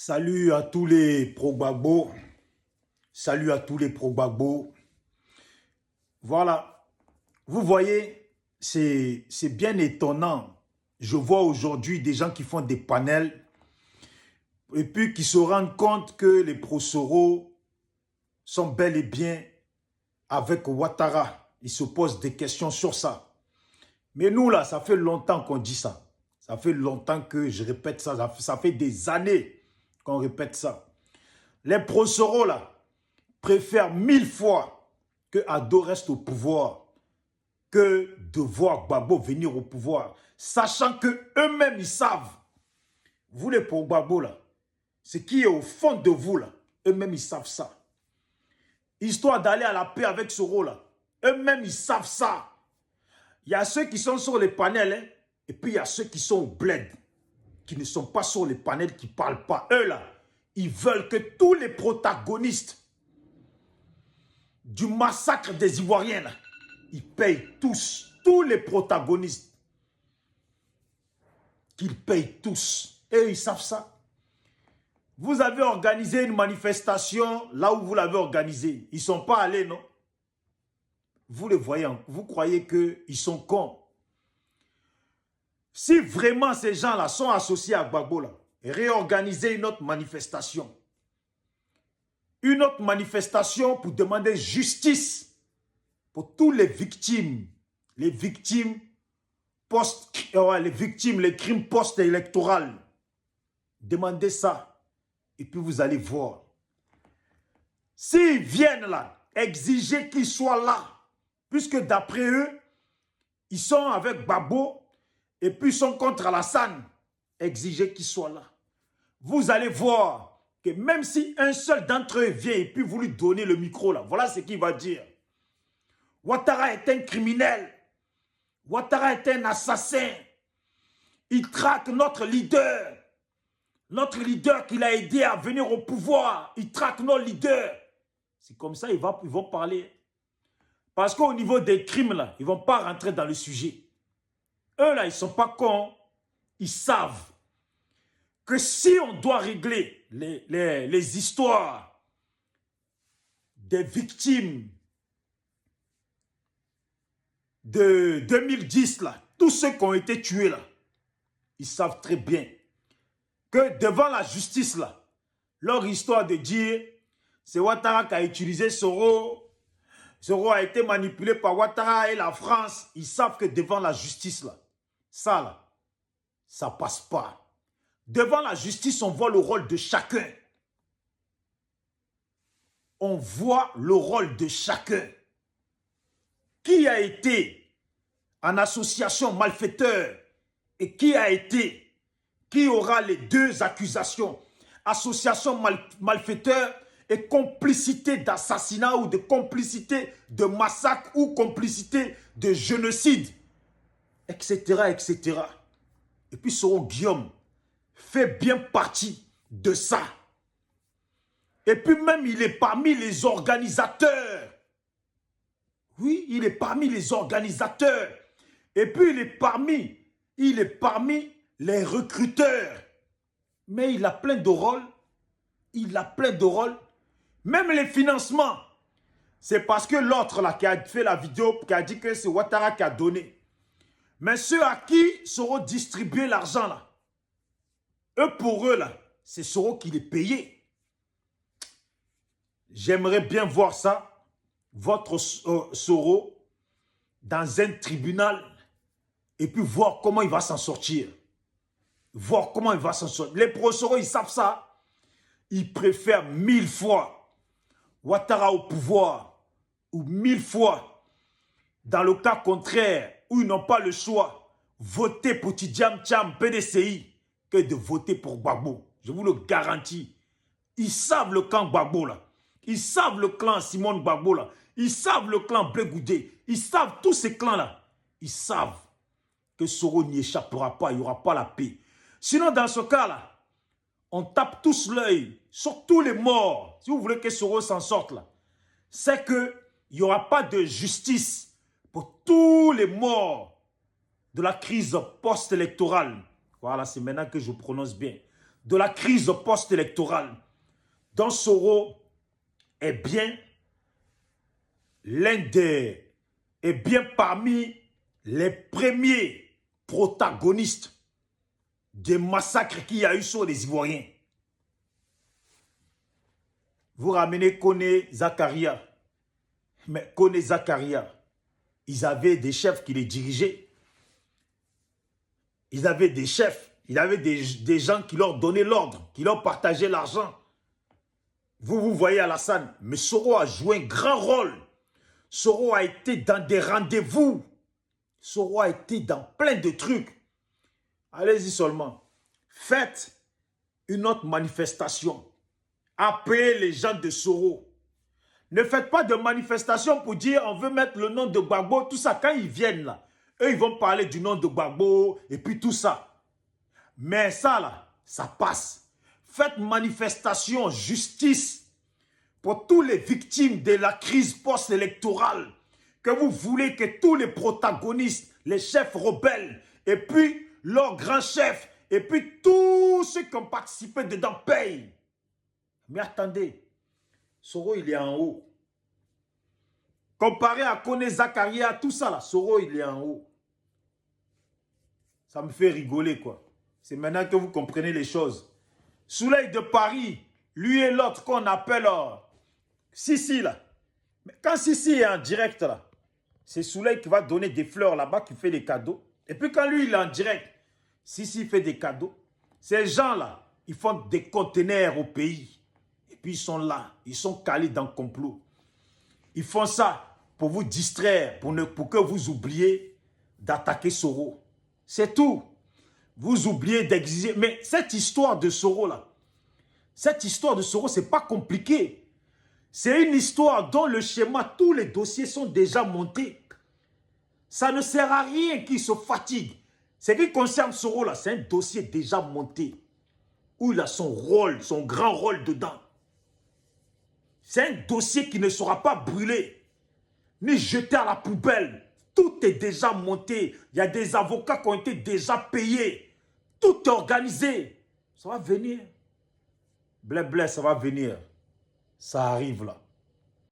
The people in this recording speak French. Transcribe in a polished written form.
Salut à tous les pro-Gbagbo. Salut à tous les pro-Gbagbo. Voilà. Vous voyez, c'est bien étonnant. Je vois aujourd'hui des gens qui font des panels et puis qui se rendent compte que les pro-Soro sont bel et bien avec Ouattara. Ils se posent des questions sur ça. Mais nous, là, ça fait longtemps qu'on dit ça. Ça fait longtemps que je répète ça. Ça fait des années qu'on répète ça. Les pro-Soro, là, préfèrent 1000 fois que Ado reste au pouvoir que de voir Gbagbo venir au pouvoir. Sachant qu'eux-mêmes, ils savent. Vous, les pro-Gbagbo, là, ce qui est au fond de vous, là, eux-mêmes, ils savent ça. Histoire d'aller à la paix avec Soro, là, eux-mêmes, ils savent ça. Il y a ceux qui sont sur les panels, hein, et puis il y a ceux qui sont au bled, qui ne sont pas sur les panels, qui ne parlent pas. Eux, là, ils veulent que tous les protagonistes du massacre des Ivoiriens, là, ils payent tous les protagonistes, qu'ils payent tous. Et ils savent ça. Vous avez organisé une manifestation là où vous l'avez organisée. Ils ne sont pas allés, non? Vous les voyez, vous croyez qu'ils sont cons. Si vraiment ces gens-là sont associés à Gbagbo, là, réorganiser une autre manifestation. Une autre manifestation pour demander justice pour tous les victimes. Les victimes, les crimes post-électoraux. Demandez ça. Et puis vous allez voir. S'ils viennent là, exiger qu'ils soient là, puisque d'après eux, ils sont avec Gbagbo et puis ils sont contre Alassane, exiger qu'ils soient là. Vous allez voir que même si un seul d'entre eux vient et puis vous lui donnez le micro là, voilà ce qu'il va dire. Ouattara est un criminel. Ouattara est un assassin. Il traque notre leader. Notre leader qui l'a aidé à venir au pouvoir. Il traque nos leaders. C'est comme ça qu'ils vont parler. Parce qu'au niveau des crimes, là, ils ne vont pas rentrer dans le sujet. Eux, là, ils ne sont pas cons. Ils savent que si on doit régler les histoires des victimes de 2010, là, tous ceux qui ont été tués, là, ils savent très bien que devant la justice, là, leur histoire de dire c'est Ouattara qui a utilisé Soro, Soro a été manipulé par Ouattara et la France, ils savent que devant la justice, là, ça passe pas. Devant la justice, on voit le rôle de chacun. On voit le rôle de chacun. Qui a été en association malfaiteur et qui aura les deux accusations, association malfaiteur et complicité d'assassinat ou de complicité de massacre ou complicité de génocide, etc., etc. Et puis Soro Guillaume fait bien partie de ça. Et puis même il est parmi les organisateurs. Oui, il est parmi les organisateurs. Et puis il est parmi les recruteurs. Mais il a plein de rôles. Il a plein de rôles. Même les financements. C'est parce que l'autre là qui a fait la vidéo, qui a dit que c'est Ouattara qui a donné. Mais ceux à qui Soro distribuer l'argent là, eux pour eux là, c'est Soro qui les payait. J'aimerais bien voir ça. Votre Soro dans un tribunal et puis voir comment il va s'en sortir. Voir comment il va s'en sortir. Les pro-Soro, ils savent ça. Ils préfèrent 1000 fois Ouattara au pouvoir ou 1000 fois, dans le cas contraire, où ils n'ont pas le choix, voter pour Tidjam Tcham PDCI que de voter pour Gbagbo. Je vous le garantis. Ils savent le clan Gbagbo là. Ils savent le clan Simone Gbagbo là. Ils savent le clan Blé Goudé. Ils savent tous ces clans-là. Ils savent que Soro n'y échappera pas. Il n'y aura pas la paix. Sinon, dans ce cas-là, on tape tous l'œil sur tous les morts. Si vous voulez que Soro s'en sorte là, c'est qu'il n'y aura pas de justice pour tous les morts de la crise post-électorale. Voilà, c'est maintenant que je prononce bien. de la crise post-électorale, dont Soro est bien parmi les premiers protagonistes des massacres qu'il y a eu sur les Ivoiriens. Vous ramenez Koné Zakaria. Mais Koné Zakaria, ils avaient des chefs qui les dirigeaient. Ils avaient des chefs. Ils avaient des gens qui leur donnaient l'ordre, qui leur partageaient l'argent. Vous voyez Alassane, mais Soro a joué un grand rôle. Soro a été dans des rendez-vous. Soro a été dans plein de trucs. Allez-y seulement. Faites une autre manifestation. Appelez les gens de Soro. Ne faites pas de manifestation pour dire on veut mettre le nom de Gbagbo, tout ça. Quand ils viennent là, eux ils vont parler du nom de Gbagbo et puis tout ça. Mais ça là, ça passe. Faites manifestation, justice pour tous les victimes de la crise post-électorale. Que vous voulez que tous les protagonistes, les chefs rebelles, et puis leurs grands chefs, et puis tous ceux qui ont participé dedans payent. Mais attendez, Soro il est en haut. Comparé à Koné Zakaria, tout ça là, Soro il est en haut. Ça me fait rigoler quoi. C'est maintenant que vous comprenez les choses. Soleil de Paris, lui et l'autre qu'on appelle Sissi là. Mais quand Sissi est en direct là, c'est Soleil qui va donner des fleurs là-bas, qui fait des cadeaux. Et puis quand lui il est en direct, Sissi fait des cadeaux. Ces gens là, ils font des conteneurs au pays. Et puis ils sont là, ils sont calés dans le complot. Ils font ça pour vous distraire, pour que vous oubliez d'attaquer Soro. C'est tout. Vous oubliez d'exiger. Mais cette histoire de Soro là, cette histoire de Soro, c'est pas compliqué. C'est une histoire dont le schéma, tous les dossiers sont déjà montés. Ça ne sert à rien qu'il se fatigue. Ce qui concerne Soro là, c'est un dossier déjà monté. Où il a son rôle, son grand rôle dedans. C'est un dossier qui ne sera pas brûlé, ni jeté à la poubelle. Tout est déjà monté. Il y a des avocats qui ont été déjà payés. Tout est organisé. Ça va venir. Blé, blé, ça va venir. Ça arrive là.